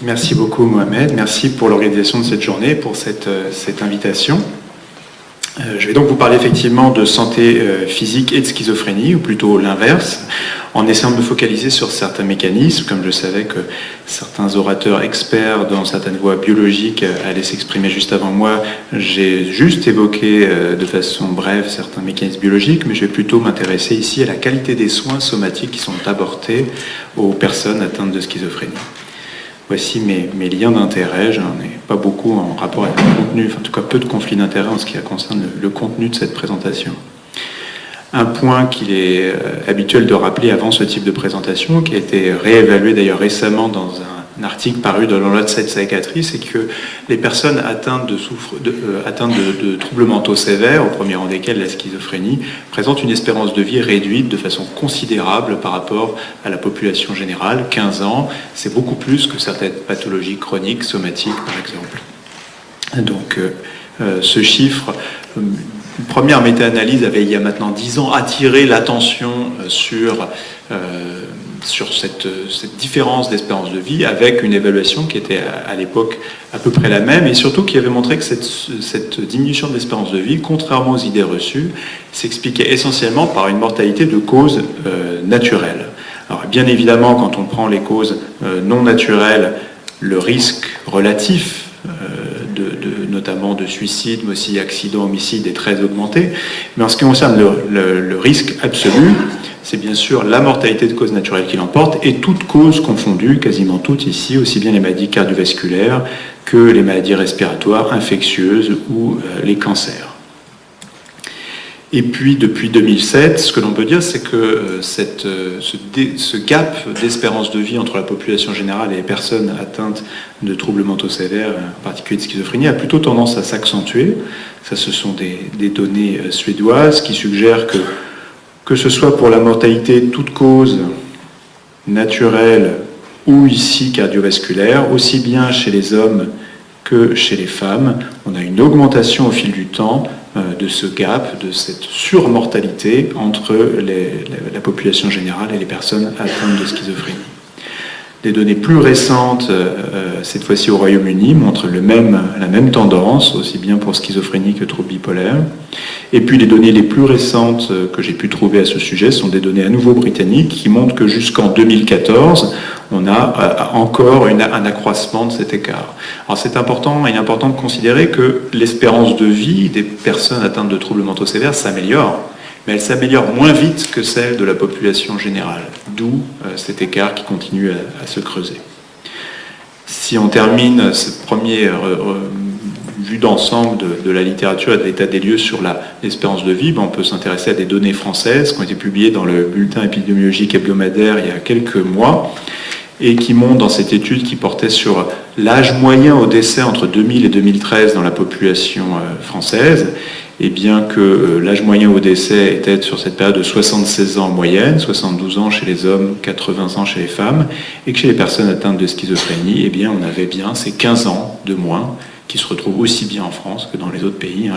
Merci beaucoup Mohamed, merci pour l'organisation de cette journée, pour cette invitation. Je vais donc vous parler effectivement de santé physique et de schizophrénie, ou plutôt l'inverse, en essayant de me focaliser sur certains mécanismes, comme je savais que certains orateurs experts dans certaines voies biologiques allaient s'exprimer juste avant moi. J'ai juste évoqué de façon brève certains mécanismes biologiques, mais je vais plutôt m'intéresser ici à la qualité des soins somatiques qui sont apportés aux personnes atteintes de schizophrénie. Voici mes liens d'intérêt, j'en ai pas beaucoup en rapport avec le contenu, enfin en tout cas peu de conflits d'intérêt en ce qui concerne le contenu de cette présentation. Un point qu'il est habituel de rappeler avant ce type de présentation, qui a été réévalué d'ailleurs récemment dans un article paru dans le Lancet Psychiatry, c'est que les personnes atteintes de troubles mentaux sévères, au premier rang desquels la schizophrénie, présentent une espérance de vie réduite de façon considérable par rapport à la population générale. 15 ans, c'est beaucoup plus que certaines pathologies chroniques, somatiques par exemple. Donc ce chiffre, une première méta-analyse avait il y a maintenant 10 ans attiré l'attention sur cette différence d'espérance de vie, avec une évaluation qui était à l'époque à peu près la même, et surtout qui avait montré que cette diminution de l'espérance de vie, contrairement aux idées reçues, s'expliquait essentiellement par une mortalité de causes naturelles. Alors bien évidemment, quand on prend les causes non naturelles, le risque relatif notamment de suicide, mais aussi accident, homicide, est très augmenté. Mais en ce qui concerne le risque absolu, c'est bien sûr la mortalité de cause naturelle qui l'emporte, et toutes causes confondues, quasiment toutes ici, aussi bien les maladies cardiovasculaires que les maladies respiratoires, infectieuses ou les cancers. Et puis, depuis 2007, ce que l'on peut dire, c'est que ce gap d'espérance de vie entre la population générale et les personnes atteintes de troubles mentaux sévères, en particulier de schizophrénie, a plutôt tendance à s'accentuer. Ça, ce sont des données suédoises qui suggèrent que ce soit pour la mortalité toute cause naturelle ou ici cardiovasculaire, aussi bien chez les hommes que chez les femmes, on a une augmentation au fil du temps de ce gap, de cette surmortalité entre la population générale et les personnes atteintes de schizophrénie. Des données plus récentes, cette fois-ci au Royaume-Uni, montrent la même tendance, aussi bien pour schizophrénie que troubles bipolaires. Et puis les données les plus récentes que j'ai pu trouver à ce sujet sont des données à nouveau britanniques qui montrent que jusqu'en 2014, on a encore un accroissement de cet écart. Alors c'est important, il est important de considérer que l'espérance de vie des personnes atteintes de troubles mentaux sévères s'améliore, mais elle s'améliore moins vite que celle de la population générale, d'où cet écart qui continue à se creuser. Si on termine cette première vue d'ensemble de la littérature et de l'état des lieux sur l'espérance de vie, on peut s'intéresser à des données françaises qui ont été publiées dans le bulletin épidémiologique hebdomadaire il y a quelques mois, et qui montrent dans cette étude qui portait sur l'âge moyen au décès entre 2000 et 2013 dans la population française, et bien que l'âge moyen au décès était sur cette période de 76 ans en moyenne, 72 ans chez les hommes, 80 ans chez les femmes, et que chez les personnes atteintes de schizophrénie, eh bien, on avait bien ces 15 ans de moins qui se retrouvent aussi bien en France que dans les autres pays.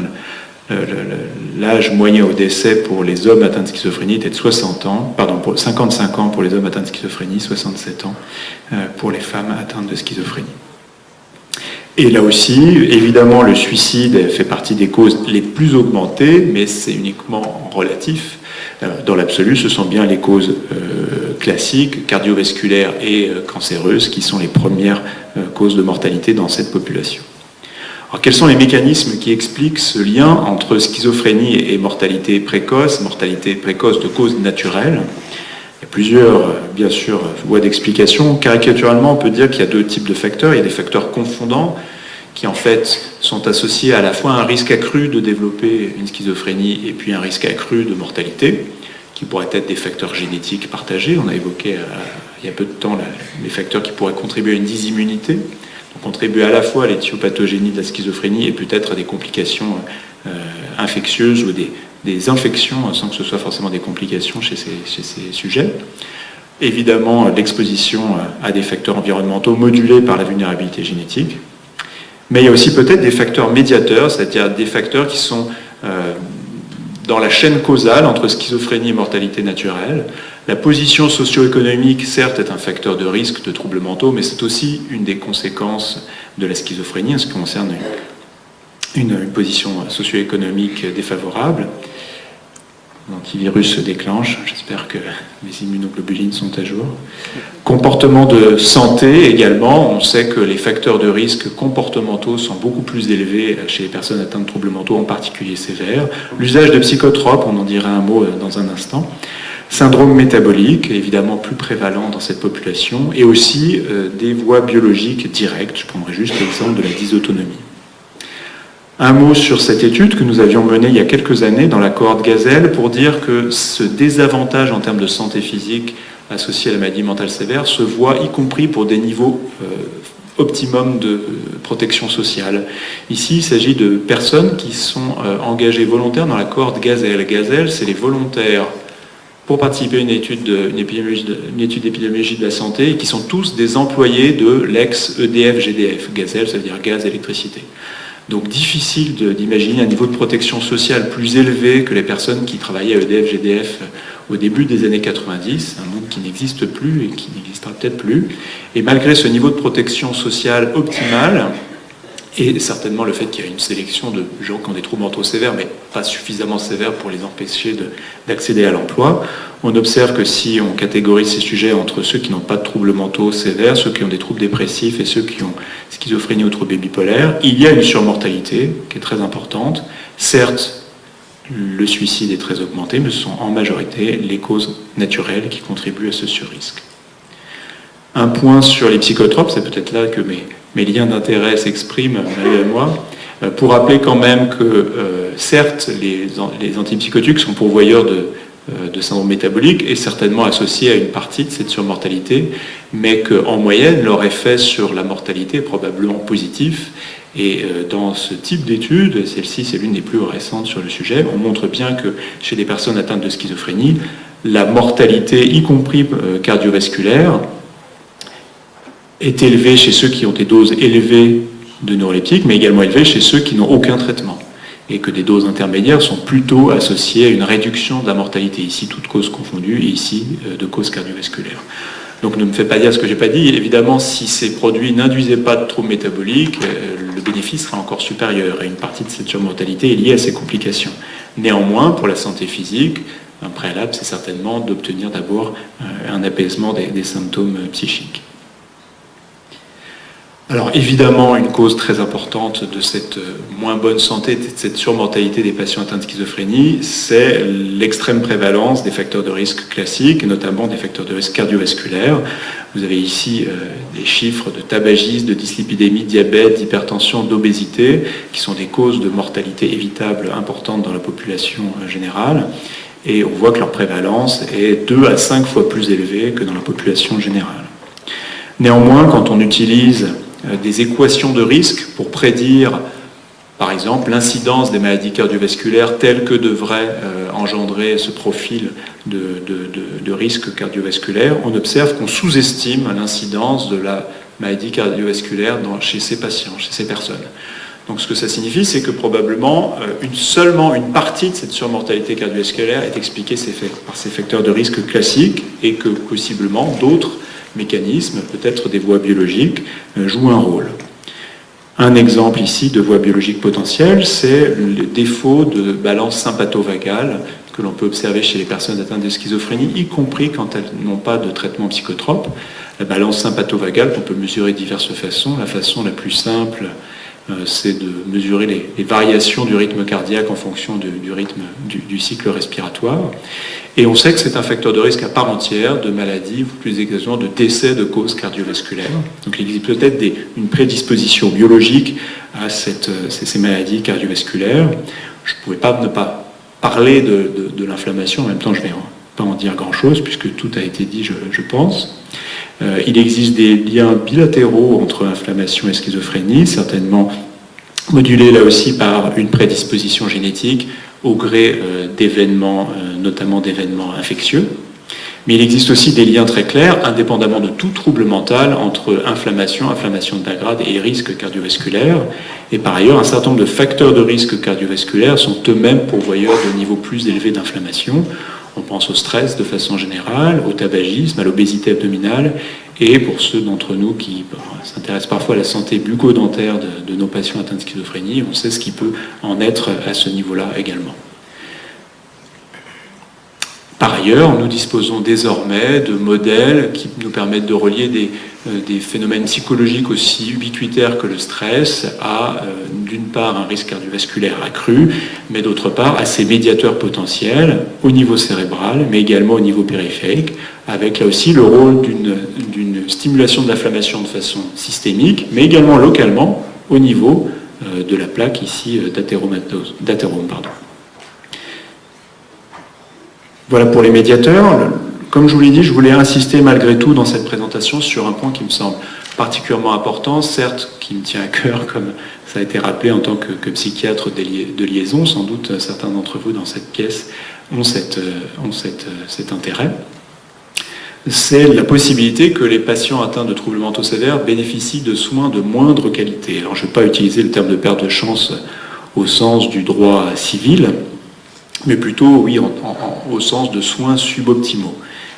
L'âge moyen au décès pour les hommes atteints de schizophrénie était de 55 ans pour les hommes atteints de schizophrénie, 67 ans pour les femmes atteintes de schizophrénie. Et là aussi, évidemment, le suicide fait partie des causes les plus augmentées, mais c'est uniquement relatif. Dans l'absolu, ce sont bien les causes classiques, cardiovasculaires et cancéreuses, qui sont les premières causes de mortalité dans cette population. Alors, quels sont les mécanismes qui expliquent ce lien entre schizophrénie et mortalité précoce de causes naturelles? Il y a plusieurs, bien sûr, voies d'explication. Caricaturalement, on peut dire qu'il y a deux types de facteurs. Il y a des facteurs confondants qui, en fait, sont associés à la fois à un risque accru de développer une schizophrénie et puis un risque accru de mortalité, qui pourraient être des facteurs génétiques partagés. On a évoqué il y a peu de temps les facteurs qui pourraient contribuer à une dysimmunité, donc contribuer à la fois à l'éthiopathogénie de la schizophrénie et peut-être à des complications infectieuses ou des infections, sans que ce soit forcément des complications chez ces sujets. Évidemment, l'exposition à des facteurs environnementaux modulés par la vulnérabilité génétique. Mais il y a aussi peut-être des facteurs médiateurs, c'est-à-dire des facteurs qui sont dans la chaîne causale entre schizophrénie et mortalité naturelle. La position socio-économique, certes, est un facteur de risque de troubles mentaux, mais c'est aussi une des conséquences de la schizophrénie en ce qui concerne une position socio-économique défavorable. L'antivirus se déclenche, j'espère que les immunoglobulines sont à jour. Comportement de santé également, on sait que les facteurs de risque comportementaux sont beaucoup plus élevés chez les personnes atteintes de troubles mentaux, en particulier sévères. L'usage de psychotropes, on en dira un mot dans un instant. Syndrome métabolique, évidemment plus prévalent dans cette population, et aussi des voies biologiques directes. Je prendrai juste l'exemple de la dysautonomie. Un mot sur cette étude que nous avions menée il y a quelques années dans la cohorte Gazelle pour dire que ce désavantage en termes de santé physique associé à la maladie mentale sévère se voit y compris pour des niveaux optimum de protection sociale. Ici, il s'agit de personnes qui sont engagées volontaires dans la cohorte Gazelle. Gazelle, c'est les volontaires pour participer à une étude d'épidémiologie de la santé et qui sont tous des employés de l'ex-EDF-GDF. Gazelle, ça veut dire gaz, électricité. Donc difficile d'imaginer un niveau de protection sociale plus élevé que les personnes qui travaillaient à EDF-GDF au début des années 90, un monde qui n'existe plus et qui n'existera peut-être plus. Et malgré ce niveau de protection sociale optimal, et certainement le fait qu'il y a une sélection de gens qui ont des troubles mentaux sévères, mais pas suffisamment sévères pour les empêcher d'accéder à l'emploi, on observe que si on catégorise ces sujets entre ceux qui n'ont pas de troubles mentaux sévères, ceux qui ont des troubles dépressifs et ceux qui ont schizophrénie ou troubles bipolaires, il y a une surmortalité qui est très importante. Certes, le suicide est très augmenté, mais ce sont en majorité les causes naturelles qui contribuent à ce surrisque. Un point sur les psychotropes, c'est peut-être là que mes liens d'intérêt s'expriment malgré moi, pour rappeler quand même que certes, les antipsychotiques sont pourvoyeurs de syndrome métabolique et certainement associés à une partie de cette surmortalité, mais qu'en moyenne, leur effet sur la mortalité est probablement positif. Et dans ce type d'étude, celle-ci c'est l'une des plus récentes sur le sujet, on montre bien que chez des personnes atteintes de schizophrénie, la mortalité, y compris cardiovasculaire, est élevée chez ceux qui ont des doses élevées de neuroleptiques, mais également élevée chez ceux qui n'ont aucun traitement. Et que des doses intermédiaires sont plutôt associées à une réduction de la mortalité, ici toutes causes confondues, et ici de causes cardiovasculaires. Donc ne me faites pas dire ce que je n'ai pas dit. Évidemment, si ces produits n'induisaient pas de troubles métaboliques, le bénéfice serait encore supérieur. Et une partie de cette surmortalité est liée à ces complications. Néanmoins, pour la santé physique, un préalable, c'est certainement d'obtenir d'abord un apaisement des symptômes psychiques. Alors évidemment, une cause très importante de cette moins bonne santé, de cette surmortalité des patients atteints de schizophrénie, c'est l'extrême prévalence des facteurs de risque classiques, notamment des facteurs de risque cardiovasculaires. Vous avez ici des chiffres de tabagisme, de dyslipidémie, de diabète, d'hypertension, d'obésité, qui sont des causes de mortalité évitable importantes dans la population générale. Et on voit que leur prévalence est 2 à 5 fois plus élevée que dans la population générale. Néanmoins, quand on utilise des équations de risque pour prédire, par exemple, l'incidence des maladies cardiovasculaires telles que devrait engendrer ce profil de risque cardiovasculaire, on observe qu'on sous-estime l'incidence de la maladie cardiovasculaire chez ces patients, chez ces personnes. Donc ce que ça signifie, c'est que probablement seulement une partie de cette surmortalité cardiovasculaire est expliquée par ces facteurs de risque classiques et que possiblement d'autres mécanismes, peut-être des voies biologiques, jouent un rôle. Un exemple ici de voie biologique potentielle, c'est le défaut de balance sympatho-vagale que l'on peut observer chez les personnes atteintes de schizophrénie, y compris quand elles n'ont pas de traitement psychotrope. La balance sympatho-vagale qu'on peut mesurer de diverses façons. La façon la plus simple, c'est de mesurer les variations du rythme cardiaque en fonction du rythme du cycle respiratoire. Et on sait que c'est un facteur de risque à part entière de maladies, ou plus exactement de décès de causes cardiovasculaires. Donc il existe peut-être une prédisposition biologique à ces maladies cardiovasculaires. Je ne pouvais pas ne pas parler de l'inflammation, en même temps je ne vais pas en dire grand-chose, puisque tout a été dit, je pense. Il existe des liens bilatéraux entre inflammation et schizophrénie, certainement modulés là aussi par une prédisposition génétique au gré d'événements, notamment d'événements infectieux. Mais il existe aussi des liens très clairs, indépendamment de tout trouble mental, entre inflammation de Lagrade et risque cardiovasculaire. Et par ailleurs, un certain nombre de facteurs de risque cardiovasculaire sont eux-mêmes pourvoyeurs de niveaux plus élevés d'inflammation. On pense au stress de façon générale, au tabagisme, à l'obésité abdominale, et pour ceux d'entre nous qui s'intéressent parfois à la santé bucco-dentaire de nos patients atteints de schizophrénie, on sait ce qui peut en être à ce niveau-là également. Par ailleurs, nous disposons désormais de modèles qui nous permettent de relier des phénomènes psychologiques aussi ubiquitaires que le stress à, d'une part, un risque cardiovasculaire accru, mais d'autre part, à ces médiateurs potentiels au niveau cérébral, mais également au niveau périphérique, avec là aussi le rôle d'une stimulation de l'inflammation de façon systémique, mais également localement au niveau de la plaque ici d'athérome. Voilà pour les médiateurs. Comme je vous l'ai dit, je voulais insister malgré tout dans cette présentation sur un point qui me semble particulièrement important, certes qui me tient à cœur, comme ça a été rappelé en tant que psychiatre de liaison. Sans doute certains d'entre vous dans cette pièce ont cet intérêt. C'est la possibilité que les patients atteints de troubles mentaux sévères bénéficient de soins de moindre qualité. Alors je ne vais pas utiliser le terme de perte de chance au sens du droit civil, mais plutôt, oui, au sens de soins suboptimaux.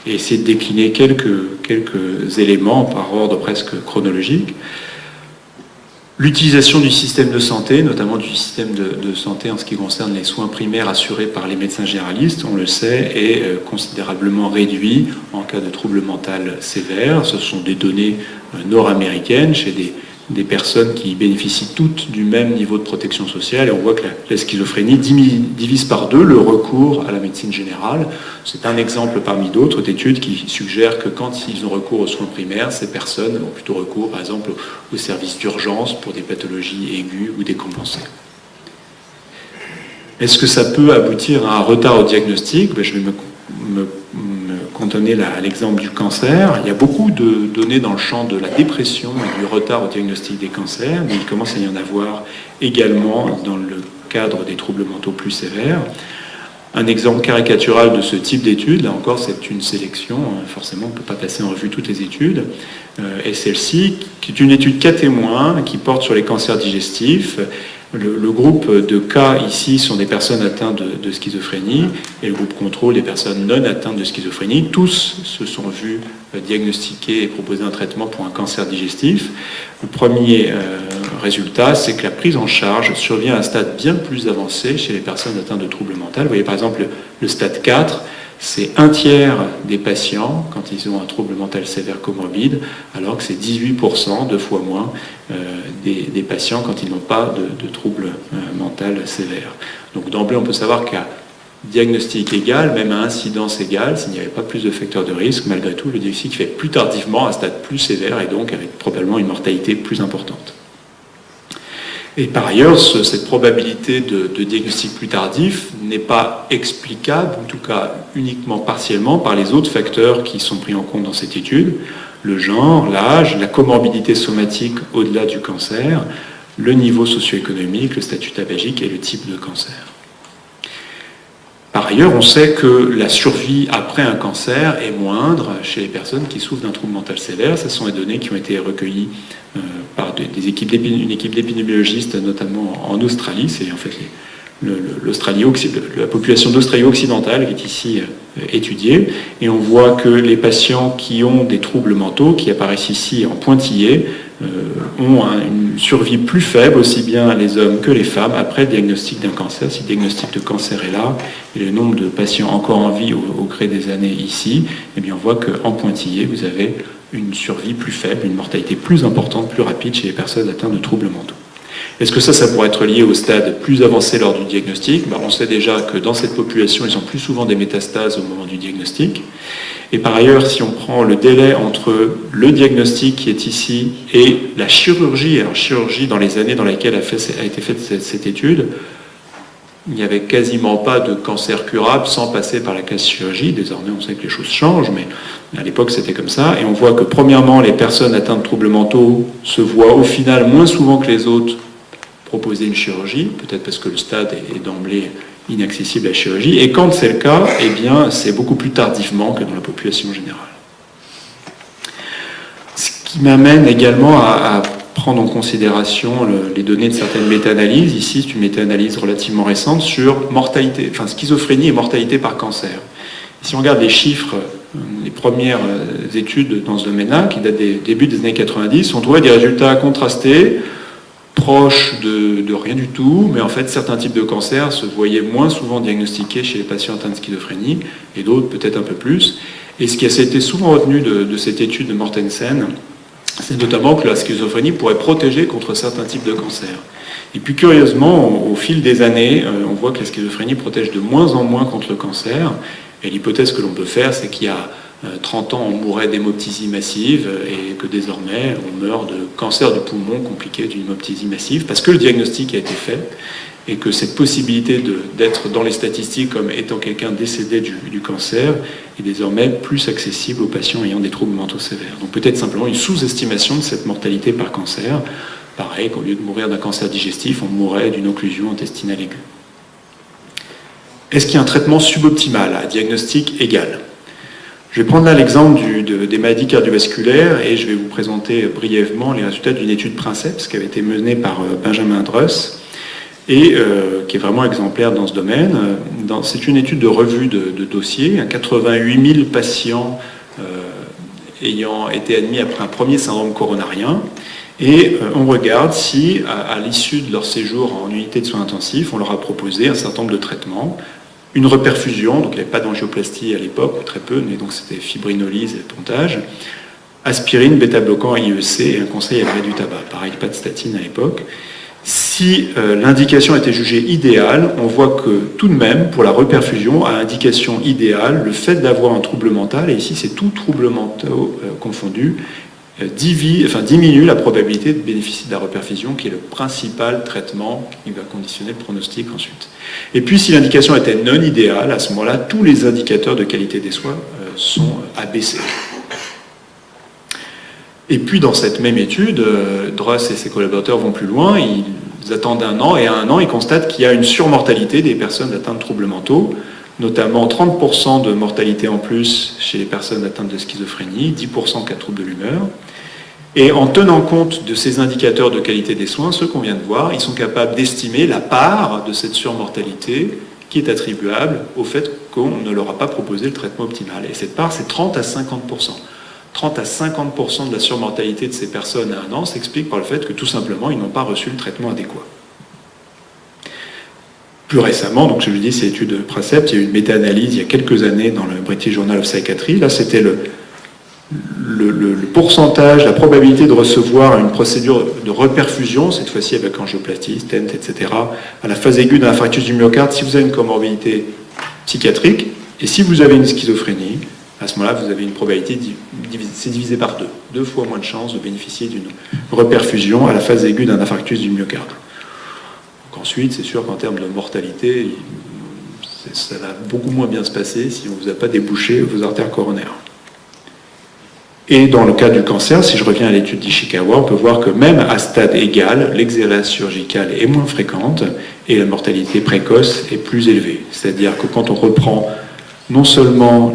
Et essayer de décliner quelques éléments par ordre presque chronologique. L'utilisation du système de santé, notamment du système de santé en ce qui concerne les soins primaires assurés par les médecins généralistes, on le sait, est considérablement réduit en cas de troubles mentaux sévères. Ce sont des données nord-américaines chez des personnes qui bénéficient toutes du même niveau de protection sociale, et on voit que la schizophrénie divise par 2 le recours à la médecine générale. C'est un exemple parmi d'autres d'études qui suggèrent que quand ils ont recours aux soins primaires, ces personnes ont plutôt recours, par exemple, aux services d'urgence pour des pathologies aiguës ou décompensées. Est-ce que ça peut aboutir à un retard au diagnostic ? Je vais me cantonner à l'exemple du cancer. Il y a beaucoup de données dans le champ de la dépression et du retard au diagnostic des cancers, mais il commence à y en avoir également dans le cadre des troubles mentaux plus sévères. Un exemple caricatural de ce type d'étude, là encore c'est une sélection, forcément on ne peut pas passer en revue toutes les études, et celle-ci, qui est une étude cas témoins qui porte sur les cancers digestifs. Le groupe de cas ici sont des personnes atteintes de schizophrénie et le groupe contrôle des personnes non atteintes de schizophrénie. Tous se sont vus diagnostiquer et proposer un traitement pour un cancer digestif. Le premier résultat, c'est que la prise en charge survient à un stade bien plus avancé chez les personnes atteintes de troubles mentaux. Vous voyez par exemple le stade 4, c'est 1/3 des patients quand ils ont un trouble mental sévère comorbide, alors que c'est 18%, 2 fois moins, des patients quand ils n'ont pas de trouble mental sévère. Donc d'emblée, on peut savoir qu'à diagnostic égal, même à incidence égale, s'il n'y avait pas plus de facteurs de risque, malgré tout, le diagnostic fait plus tardivement, à un stade plus sévère, et donc avec probablement une mortalité plus importante. Et par ailleurs, cette probabilité de diagnostic plus tardif n'est pas explicable, en tout cas uniquement partiellement, par les autres facteurs qui sont pris en compte dans cette étude: le genre, l'âge, la comorbidité somatique au-delà du cancer, le niveau socio-économique, le statut tabagique et le type de cancer. Par ailleurs, on sait que la survie après un cancer est moindre chez les personnes qui souffrent d'un trouble mental sévère. Ce sont des données qui ont été recueillies par une équipe d'épidémiologistes, notamment en Australie. C'est en fait la population d'Australie occidentale qui est ici étudiée. Et on voit que les patients qui ont des troubles mentaux, qui apparaissent ici en pointillé, ont une survie plus faible, aussi bien les hommes que les femmes, après le diagnostic d'un cancer. Si le diagnostic de cancer est là, et le nombre de patients encore en vie au gré des années ici, eh bien on voit qu'en pointillé, vous avez une survie plus faible, une mortalité plus importante, plus rapide chez les personnes atteintes de troubles mentaux. Est-ce que ça pourrait être lié au stade plus avancé lors du diagnostic ? On sait déjà que dans cette population, ils ont plus souvent des métastases au moment du diagnostic. Et par ailleurs, si on prend le délai entre le diagnostic qui est ici et la chirurgie, alors chirurgie dans les années dans lesquelles a été faite cette étude, il n'y avait quasiment pas de cancer curable sans passer par la case chirurgie. Désormais, on sait que les choses changent, mais à l'époque, c'était comme ça. Et on voit que, premièrement, les personnes atteintes de troubles mentaux se voient au final moins souvent que les autres proposer une chirurgie, peut-être parce que le stade est d'emblée inaccessibles à la chirurgie. Et quand c'est le cas, eh bien, c'est beaucoup plus tardivement que dans la population générale. Ce qui m'amène également à prendre en considération les données de certaines méta-analyses. Ici, c'est une méta-analyse relativement récente sur mortalité, enfin schizophrénie et mortalité par cancer. Si on regarde les chiffres, les premières études dans ce domaine-là, qui datent des débuts des années 90, on trouvait des résultats contrastés, proches de rien du tout, mais en fait, certains types de cancers se voyaient moins souvent diagnostiqués chez les patients atteints de schizophrénie, et d'autres peut-être un peu plus. Et ce qui a été souvent retenu de cette étude de Mortensen, c'est notamment que la schizophrénie pourrait protéger contre certains types de cancers. Et puis curieusement, au fil des années, on voit que la schizophrénie protège de moins en moins contre le cancer. Et l'hypothèse que l'on peut faire, c'est qu'il y a 30 ans, on mourait d'hémoptysie massive et que désormais, on meurt de cancer du poumon compliqué d'une hémoptysie massive parce que le diagnostic a été fait et que cette possibilité d'être dans les statistiques comme étant quelqu'un décédé du cancer est désormais plus accessible aux patients ayant des troubles mentaux sévères. Donc peut-être simplement une sous-estimation de cette mortalité par cancer. Pareil qu'au lieu de mourir d'un cancer digestif, on mourrait d'une occlusion intestinale aiguë. Est-ce qu'il y a un traitement suboptimal à diagnostic égal? Je vais prendre là l'exemple des maladies cardiovasculaires et je vais vous présenter brièvement les résultats d'une étude Princeps qui avait été menée par Benjamin Druss et qui est vraiment exemplaire dans ce domaine. C'est une étude de revue de dossiers, 88 000 patients ayant été admis après un premier syndrome coronarien. Et on regarde si, à l'issue de leur séjour en unité de soins intensifs, on leur a proposé un certain nombre de traitements. Une reperfusion, donc il n'y avait pas d'angioplastie à l'époque, ou très peu, mais donc c'était fibrinolyse et pontage, aspirine, bêta-bloquant, IEC et un conseil à l'arrêt du tabac. Pareil, pas de statine à l'époque. Si l'indication était jugée idéale, on voit que tout de même, pour la reperfusion, à indication idéale, le fait d'avoir un trouble mental, et ici c'est tout trouble mental confondu, diminue la probabilité de bénéficier de la reperfusion, qui est le principal traitement qui va conditionner le pronostic ensuite. Et puis, si l'indication était non idéale, à ce moment-là, tous les indicateurs de qualité des soins sont abaissés. Et puis, dans cette même étude, Druss et ses collaborateurs vont plus loin, ils attendent 1 an, et à 1 an, ils constatent qu'il y a une surmortalité des personnes atteintes de troubles mentaux, notamment 30% de mortalité en plus chez les personnes atteintes de schizophrénie, 10% cas de troubles de l'humeur. Et en tenant compte de ces indicateurs de qualité des soins, ceux qu'on vient de voir, ils sont capables d'estimer la part de cette surmortalité qui est attribuable au fait qu'on ne leur a pas proposé le traitement optimal. Et cette part, c'est 30 à 50%. 30 à 50% de la surmortalité de ces personnes à 1 an s'explique par le fait que tout simplement, ils n'ont pas reçu le traitement adéquat. Plus récemment, donc je vous dis, c'est l'étude de Princeps, il y a eu une méta-analyse il y a quelques années dans le British Journal of Psychiatry. Là, c'était le pourcentage, la probabilité de recevoir une procédure de reperfusion, cette fois-ci avec angioplastie, stent, etc., à la phase aiguë d'un infarctus du myocarde, si vous avez une comorbidité psychiatrique, et si vous avez une schizophrénie, à ce moment-là, vous avez une probabilité, c'est divisé par 2 fois moins de chances de bénéficier d'une reperfusion à la phase aiguë d'un infarctus du myocarde. Donc ensuite, c'est sûr qu'en termes de mortalité, ça va beaucoup moins bien se passer si on ne vous a pas débouché vos artères coronaires. Et dans le cas du cancer, si je reviens à l'étude d'Ishikawa, on peut voir que même à stade égal, l'exérèse chirurgicale est moins fréquente et la mortalité précoce est plus élevée. C'est-à-dire que quand on reprend non seulement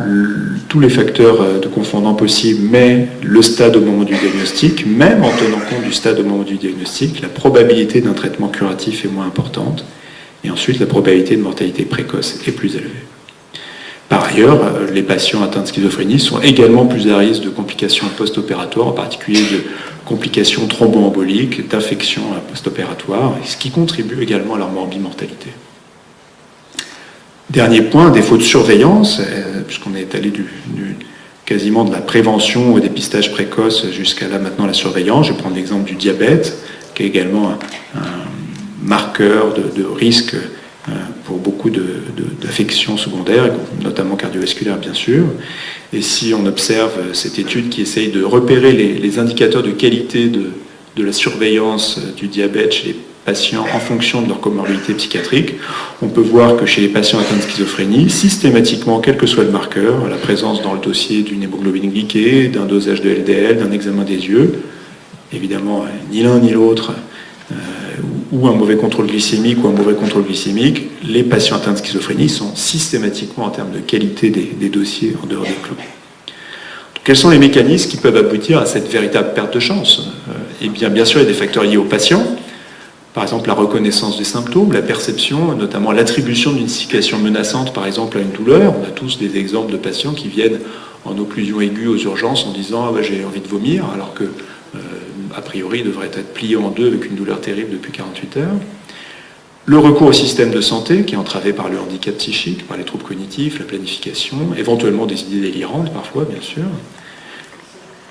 tous les facteurs de confondant possibles, mais le stade au moment du diagnostic, même en tenant compte du stade au moment du diagnostic, la probabilité d'un traitement curatif est moins importante, et ensuite la probabilité de mortalité précoce est plus élevée. Par ailleurs, les patients atteints de schizophrénie sont également plus à risque de complications post-opératoires, en particulier de complications thromboemboliques, d'infections post-opératoires, ce qui contribue également à leur morbimortalité. Dernier point, défaut de surveillance, puisqu'on est allé quasiment de la prévention au dépistage précoce jusqu'à là maintenant la surveillance. Je vais prendre l'exemple du diabète, qui est également un marqueur de risque pour beaucoup d'affections secondaires, notamment cardiovasculaires bien sûr. Et si on observe cette étude qui essaye de repérer les indicateurs de qualité de la surveillance du diabète chez les patients en fonction de leur comorbidité psychiatrique, on peut voir que chez les patients atteints de schizophrénie, systématiquement, quel que soit le marqueur, la présence dans le dossier d'une hémoglobine glyquée, d'un dosage de LDL, d'un examen des yeux, évidemment ni l'un ni l'autre, ou un mauvais contrôle glycémique ou un mauvais contrôle glycémique, les patients atteints de schizophrénie sont systématiquement, en termes de qualité des dossiers, en dehors des clous. Quels sont les mécanismes qui peuvent aboutir à cette véritable perte de chance? Eh bien sûr, il y a des facteurs liés aux patients. Par exemple, la reconnaissance des symptômes, la perception, notamment l'attribution d'une situation menaçante, par exemple, à une douleur. On a tous des exemples de patients qui viennent en occlusion aiguë aux urgences en disant « j'ai envie de vomir », alors que, a priori, il devrait être plié en deux avec une douleur terrible depuis 48 heures. Le recours au système de santé, qui est entravé par le handicap psychique, par les troubles cognitifs, la planification, éventuellement des idées délirantes, parfois, bien sûr.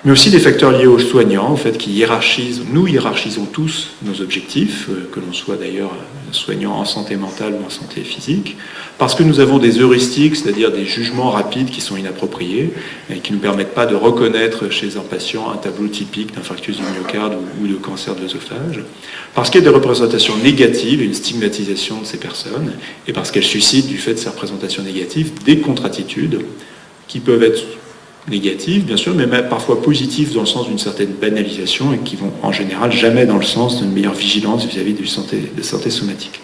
Mais aussi des facteurs liés aux soignants, en fait, qui hiérarchisent, nous hiérarchisons tous nos objectifs, que l'on soit d'ailleurs soignant en santé mentale ou en santé physique, parce que nous avons des heuristiques, c'est-à-dire des jugements rapides qui sont inappropriés et qui ne nous permettent pas de reconnaître chez un patient un tableau typique d'infarctus du myocarde ou de cancer de l'œsophage, parce qu'il y a des représentations négatives et une stigmatisation de ces personnes, et parce qu'elles suscitent, du fait de ces représentations négatives, des contre-attitudes qui peuvent être négatives, bien sûr, mais même parfois positives dans le sens d'une certaine banalisation et qui vont en général jamais dans le sens d'une meilleure vigilance vis-à-vis de santé somatique.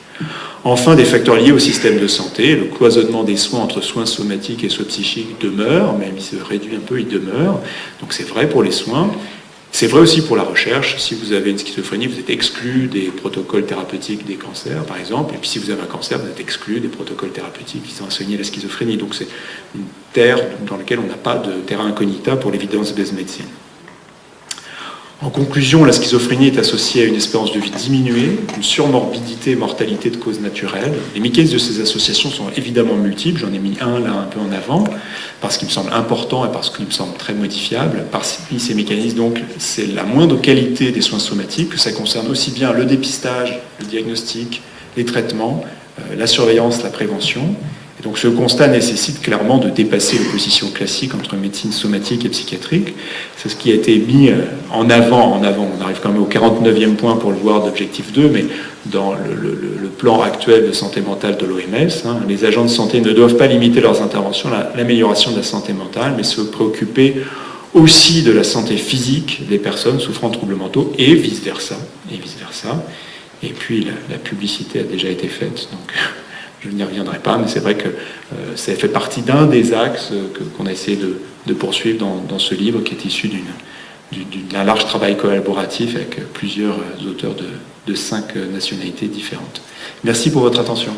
Enfin, des facteurs liés au système de santé, le cloisonnement des soins entre soins somatiques et soins psychiques demeure, même il se réduit un peu, il demeure. Donc c'est vrai pour les soins. C'est vrai aussi pour la recherche. Si vous avez une schizophrénie, vous êtes exclu des protocoles thérapeutiques des cancers, par exemple. Et puis si vous avez un cancer, vous êtes exclu des protocoles thérapeutiques qui sont enseignés à la schizophrénie. Donc c'est une terre dans laquelle on n'a pas de terrain incognita pour l'évidence-based médecine. En conclusion, la schizophrénie est associée à une espérance de vie diminuée, une surmorbidité et mortalité de causes naturelles. Les mécanismes de ces associations sont évidemment multiples. J'en ai mis un là un peu en avant, parce qu'il me semble important et parce qu'il me semble très modifiable. Parmi ces mécanismes, donc, c'est la moindre qualité des soins somatiques, que ça concerne aussi bien le dépistage, le diagnostic, les traitements, la surveillance, la prévention. Et donc ce constat nécessite clairement de dépasser l'opposition classique entre médecine somatique et psychiatrique. C'est ce qui a été mis en avant. On arrive quand même au 49e point pour le voir d'objectif 2, mais dans le plan actuel de santé mentale de l'OMS, les agents de santé ne doivent pas limiter leurs interventions à l'amélioration de la santé mentale, mais se préoccuper aussi de la santé physique des personnes souffrant de troubles mentaux et vice-versa. Et puis la publicité a déjà été faite, donc je n'y reviendrai pas, mais c'est vrai que ça fait partie d'un des axes qu'on a essayé de poursuivre dans ce livre, qui est issu d'un large travail collaboratif avec plusieurs auteurs de 5 nationalités différentes. Merci pour votre attention.